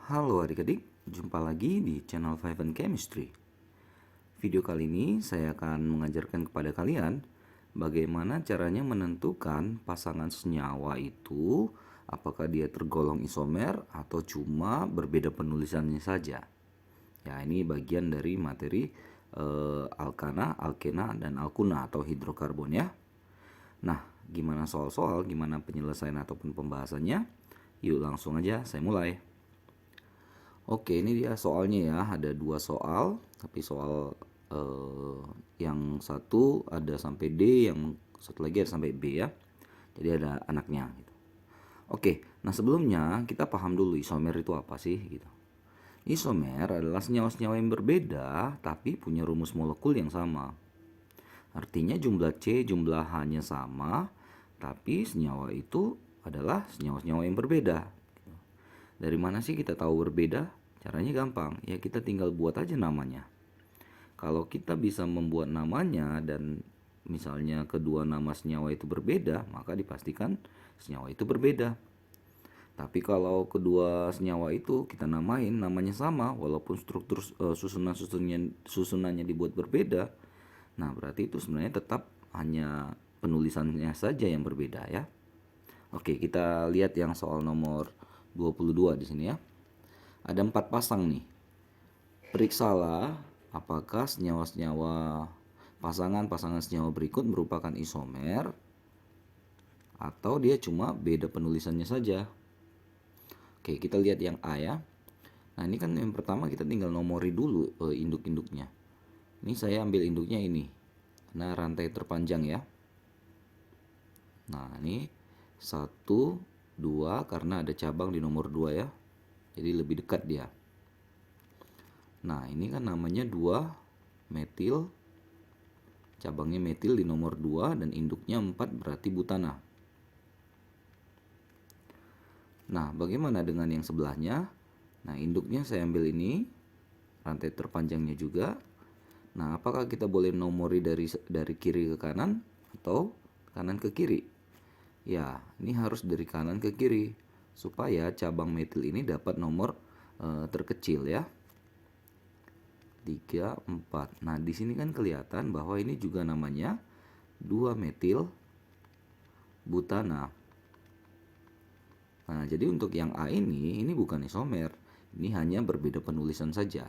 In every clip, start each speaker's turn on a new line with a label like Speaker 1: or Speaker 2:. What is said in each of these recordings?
Speaker 1: Halo adik-adik, jumpa lagi di channel Five and Chemistry. Video kali ini saya akan mengajarkan kepada kalian bagaimana caranya menentukan pasangan senyawa itu apakah dia tergolong isomer atau cuma berbeda penulisannya saja. Ya, ini bagian dari materi alkana, alkena, dan alkuna atau hidrokarbon ya. Nah, gimana soal-soal, gimana penyelesaian ataupun pembahasannya? Yuk langsung aja saya mulai. Oke, ini dia soalnya ya. Ada dua soal, tapi soal yang satu ada sampai D, yang satu lagi ada sampai B ya. Jadi ada anaknya gitu. Oke, nah sebelumnya kita paham dulu isomer itu apa sih gitu. Isomer adalah senyawa-senyawa yang berbeda tapi punya rumus molekul yang sama. Artinya jumlah C, jumlah H-nya sama, tapi senyawa itu adalah senyawa-senyawa yang berbeda. Dari mana sih kita tahu berbeda? Caranya gampang, ya kita tinggal buat aja namanya. Kalau kita bisa membuat namanya dan misalnya kedua nama senyawa itu berbeda, maka dipastikan senyawa itu berbeda. Tapi kalau kedua senyawa itu kita namain namanya sama, walaupun struktur susunannya dibuat berbeda, nah berarti itu sebenarnya tetap hanya penulisannya saja yang berbeda ya. Oke, kita lihat yang soal nomor 22 di sini ya. Ada 4 pasang nih. Periksalah apakah senyawa-senyawa pasangan-pasangan senyawa berikut merupakan isomer atau dia cuma beda penulisannya saja. Oke, kita lihat yang A ya. Nah, ini kan yang pertama kita tinggal nomori dulu induk-induknya. Ini saya ambil induknya ini. Nah, rantai terpanjang ya. Nah, ini 1, 2 karena ada cabang di nomor 2 ya. Jadi lebih dekat dia. Nah, ini kan namanya 2 metil. Cabangnya metil di nomor 2 dan induknya 4 berarti butana. Nah, bagaimana dengan yang sebelahnya? Nah, induknya saya ambil ini, rantai terpanjangnya juga. Nah, apakah kita boleh nomori dari kiri ke kanan atau kanan ke kiri? Ya, ini harus dari kanan ke kiri supaya cabang metil ini dapat nomor terkecil ya. 3, 4. Nah, di sini kan kelihatan bahwa ini juga namanya 2 metil butana. Nah, jadi untuk yang A ini bukan isomer. Ini hanya berbeda penulisan saja.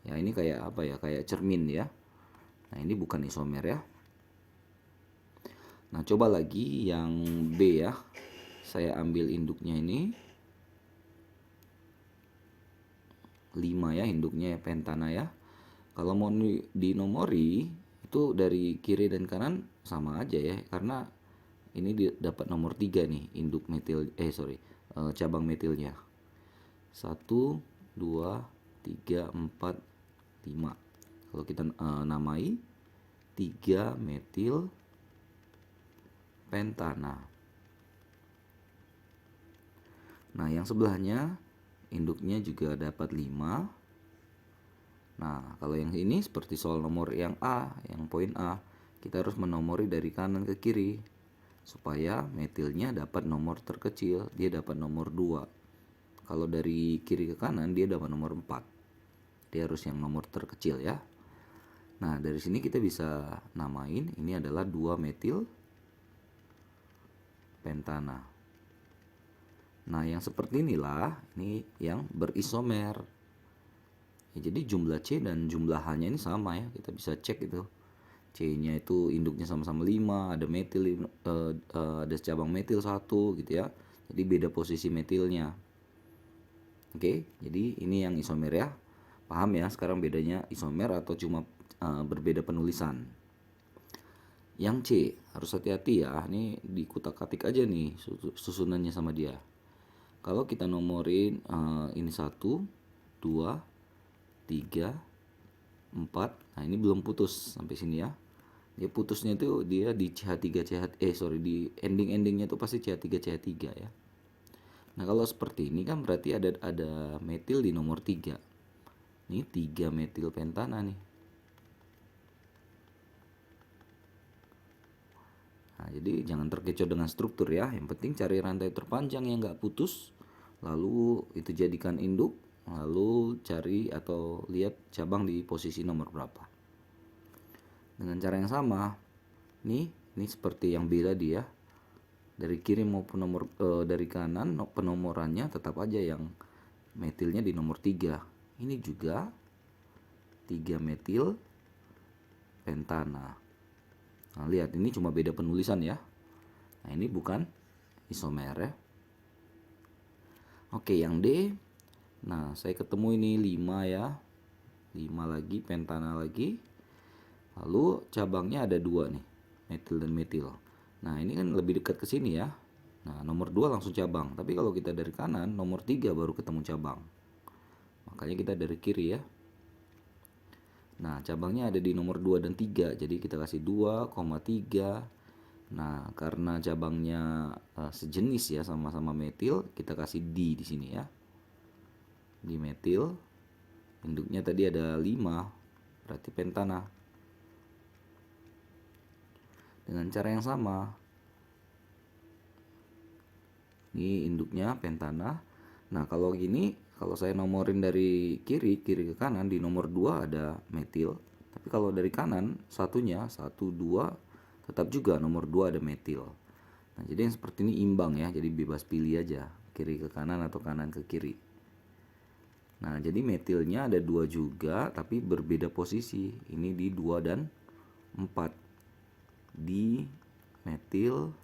Speaker 1: Ya, ini kayak apa ya? Kayak cermin ya. Nah, ini bukan isomer ya. Nah, coba lagi yang B ya. Saya ambil induknya ini 5 ya, induknya ya, pentana ya. Kalau mau dinomori itu dari kiri dan kanan sama aja ya, karena ini dapat nomor 3 nih induk metil cabang metilnya. 1, 2, 3, 4, 5. Kalau kita namai 3 metil pentana. Nah, yang sebelahnya induknya juga dapat 5. Nah, kalau yang ini seperti soal nomor yang A, yang poin A, kita harus menomori dari kanan ke kiri supaya metilnya dapat nomor terkecil, dia dapat nomor 2. Kalau dari kiri ke kanan dia dapat nomor 4. Dia harus yang nomor terkecil ya. Nah, dari sini kita bisa namain ini adalah 2 metil pentana. Nah, yang seperti inilah ini yang berisomer. Ya, jadi jumlah C dan jumlah H-nya ini sama ya. Kita bisa cek itu. C-nya itu induknya sama-sama 5, ada metil ada cabang metil 1 gitu ya. Jadi beda posisi metilnya. Oke, jadi ini yang isomer ya. Paham ya sekarang bedanya isomer atau cuma berbeda penulisan. Yang C harus hati-hati ya. Ini dikutak-katik aja nih susunannya sama dia. Kalau kita nomorin ini 1, 2, 3, 4. Nah, ini belum putus sampai sini ya. Dia putusnya itu dia di CH3 di ending-endingnya itu pasti CH3 CH3 ya. Nah, kalau seperti ini kan berarti ada metil di nomor 3. Ini 3 metil pentana nih. Nah, jadi jangan terkecoh dengan struktur ya. Yang penting cari rantai terpanjang yang nggak putus. lalu itu jadikan induk, lalu cari atau lihat cabang di posisi nomor berapa. Dengan cara yang sama, ini seperti yang B tadi ya. Dari kiri maupun dari kanan penomorannya tetap aja yang metilnya di nomor 3. Ini juga 3 metil pentana. Nah, lihat ini cuma beda penulisan ya. Nah, ini bukan isomer ya. Oke, yang D. Nah, saya ketemu ini 5 ya. 5 lagi pentana lagi. Lalu cabangnya ada 2 nih, metil dan metil. Nah, ini kan lebih dekat ke sini ya. Nah, nomor 2 langsung cabang. Tapi kalau kita dari kanan, nomor 3 baru ketemu cabang. Makanya kita dari kiri ya. Nah, cabangnya ada di nomor 2 dan 3. Jadi kita kasih 2,3. Nah, karena cabangnya sejenis ya, sama-sama metil, kita kasih D di sini ya. Di metil. Induknya tadi ada 5, berarti pentana. Dengan cara yang sama, ini induknya pentana. Nah, kalau gini, kalau saya nomorin dari kiri ke kanan, di nomor 2 ada metil. Tapi kalau dari kanan, satunya 1, 2, tetap juga nomor 2 ada metil. Nah, jadi yang seperti ini imbang ya, jadi bebas pilih aja, kiri ke kanan atau kanan ke kiri. Nah, jadi metilnya ada 2 juga, tapi berbeda posisi. Ini di 2 dan 4. Di metil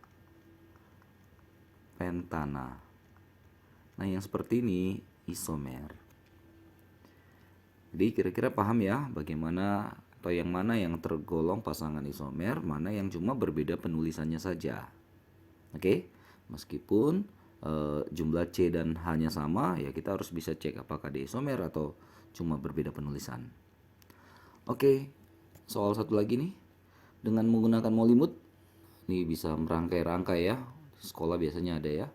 Speaker 1: pentana. Nah, yang seperti ini isomer. Jadi kira-kira paham ya bagaimana atau yang mana yang tergolong pasangan isomer, mana yang cuma berbeda penulisannya saja. Oke, meskipun jumlah C dan H-nya sama, ya kita harus bisa cek apakah dia isomer atau cuma berbeda penulisan. Oke, soal satu lagi nih. Dengan menggunakan molimut, ini bisa merangkai-rangkai ya. Sekolah biasanya ada ya.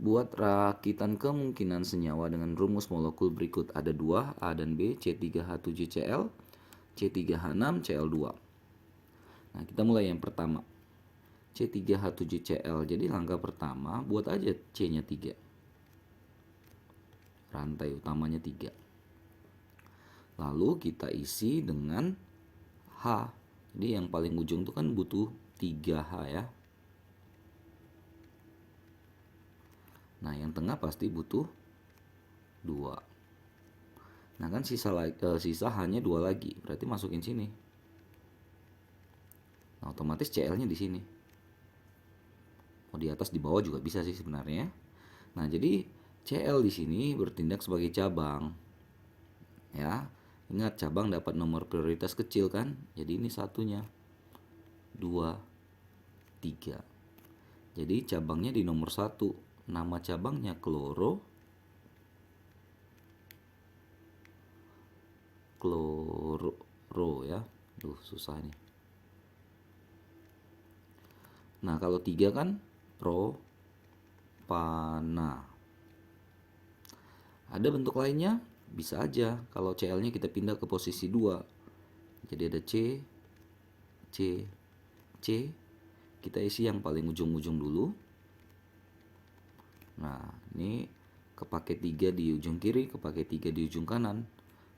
Speaker 1: Buat rakitan kemungkinan senyawa dengan rumus molekul berikut. Ada 2, A dan B, C3H7Cl, C3H6Cl2. Nah, kita mulai yang pertama. C3H7Cl. Jadi langkah pertama, buat aja C-nya 3. Rantai utamanya 3. Lalu kita isi dengan H. Jadi yang paling ujung itu kan butuh 3H ya. Nah, yang tengah pasti butuh 2. Nah, kan sisa hanya 2 lagi. Berarti masukin sini. Nah, otomatis Cl-nya di sini. Mau di atas di bawah juga bisa sih sebenarnya. Nah, jadi Cl di sini bertindak sebagai cabang. Ya. Ingat, cabang dapat nomor prioritas kecil kan? Jadi ini satunya 2, 3. Jadi cabangnya di nomor 1. Nama cabangnya kloro ya. Susah nih. Nah, kalau 3 kan propana. Ada bentuk lainnya? Bisa aja. Kalau Cl-nya kita pindah ke posisi 2. Jadi ada C, C, C. Kita isi yang paling ujung-ujung dulu. Nah, ini kepake 3 di ujung kiri, kepake 3 di ujung kanan.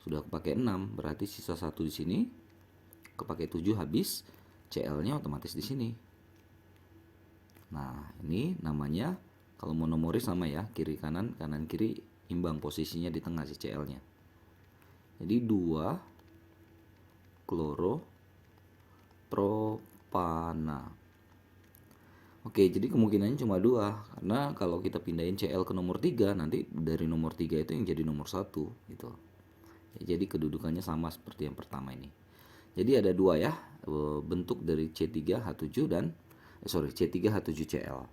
Speaker 1: Sudah kepake 6, berarti sisa 1 di sini. Kepake 7 habis, Cl-nya otomatis di sini. Nah, ini namanya kalau mau nomoris sama ya, kiri kanan, kanan kiri imbang, posisinya di tengah si Cl-nya. Jadi 2 chloropropana. Oke, jadi kemungkinannya cuma 2, karena kalau kita pindahin Cl ke nomor 3, nanti dari nomor 3 itu yang jadi nomor 1 gitu. Ya, jadi kedudukannya sama seperti yang pertama ini. Jadi ada 2 ya, bentuk dari C3H7 dan C3H7Cl.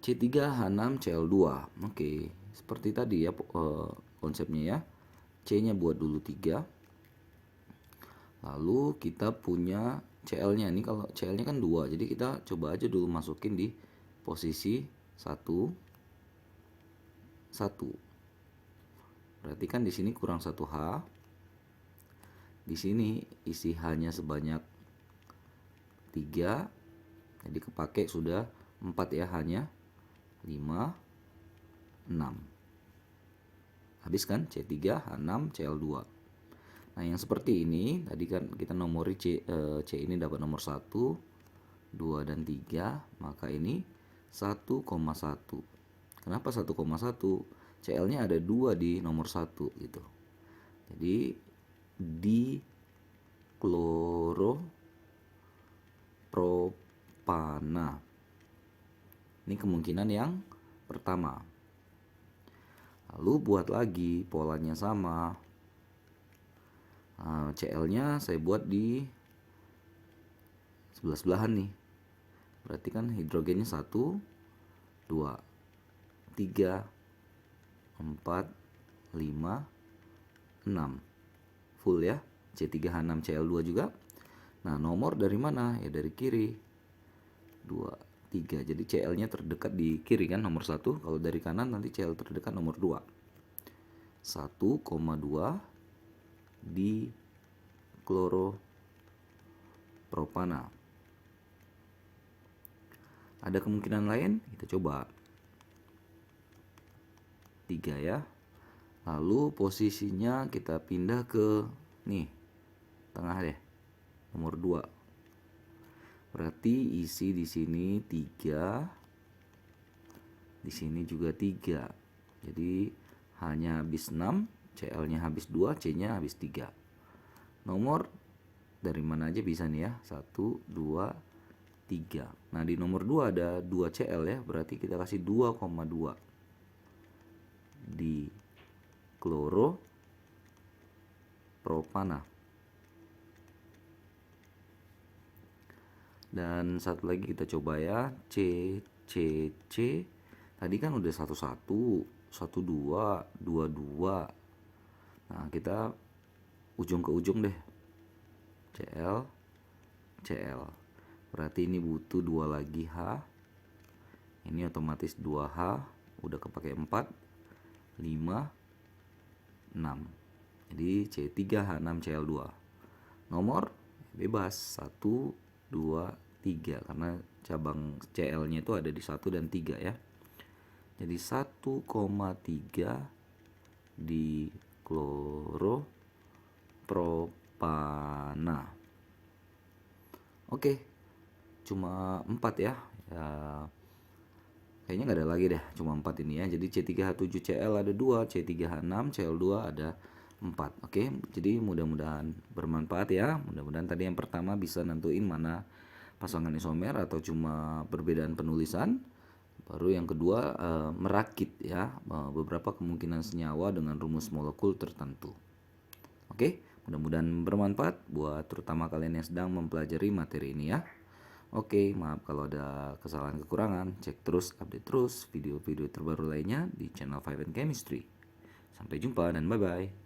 Speaker 1: C3H6Cl2. Oke, seperti tadi ya konsepnya ya. C-nya buat dulu 3. Lalu kita punya Cl-nya. Ini kalau Cl-nya kan 2. Jadi kita coba aja dulu masukin di posisi 1. 1. Berarti kan di sini kurang 1H. Di sini isi H-nya sebanyak 3. Jadi kepake sudah 4 ya H-nya. 5, 6. Habis kan? C3H6Cl2. Nah, yang seperti ini tadi kan kita nomori C ini dapat nomor 1, 2 dan 3, maka ini 1,1. Kenapa 1,1? Cl-nya ada 2 di nomor 1 gitu. Jadi di chloropropana. Ini kemungkinan yang pertama. Lalu buat lagi, polanya sama. Nah, Cl-nya saya buat di sebelah-sebelahan nih. Berarti kan hidrogennya 1, 2, 3, 4, 5, 6. Full ya. C3H6Cl2 juga. Nah, nomor dari mana? Ya dari kiri. 2, 3. Jadi Cl-nya terdekat di kiri kan nomor 1. Kalau dari kanan nanti Cl terdekat nomor 2. 1,2 di chloropropana. Ada kemungkinan lain? Kita coba. 3 ya. Lalu posisinya kita pindah ke nih, tengah deh. Nomor 2. Berarti isi di sini 3. Di sini juga 3. Jadi H-nya habis 6, Cl-nya habis 2, C-nya habis 3. Nomor dari mana aja bisa nih ya. 1, 2, 3. Nah, di nomor 2 ada 2 Cl ya. Berarti kita kasih 2,2 di chloropropana. Dan satu lagi kita coba ya, C. Tadi kan udah 11, 12, 22. Nah, kita ujung ke ujung deh. Cl. Berarti ini butuh 2 lagi H. Ini otomatis 2H, udah kepake 4, 5, 6. Jadi C3H6Cl2. Nomor bebas 1, 2, 3 karena cabang Cl-nya itu ada di 1 dan 3 ya. Jadi 1,3 di chloropropana. Oke. Cuma 4 ya. Kayaknya nggak ada lagi deh, cuma 4 ini ya. Jadi C3H7Cl ada 2, C3H6Cl2 ada 4. Oke, jadi mudah-mudahan bermanfaat ya. Mudah-mudahan tadi yang pertama bisa nentuin mana pasangan isomer atau cuma perbedaan penulisan. Baru yang kedua merakit ya beberapa kemungkinan senyawa dengan rumus molekul tertentu. Oke, mudah-mudahan bermanfaat buat terutama kalian yang sedang mempelajari materi ini ya. Oke, maaf kalau ada kesalahan kekurangan. Cek terus, update terus video-video terbaru lainnya di channel Five and Chemistry. Sampai jumpa dan bye-bye.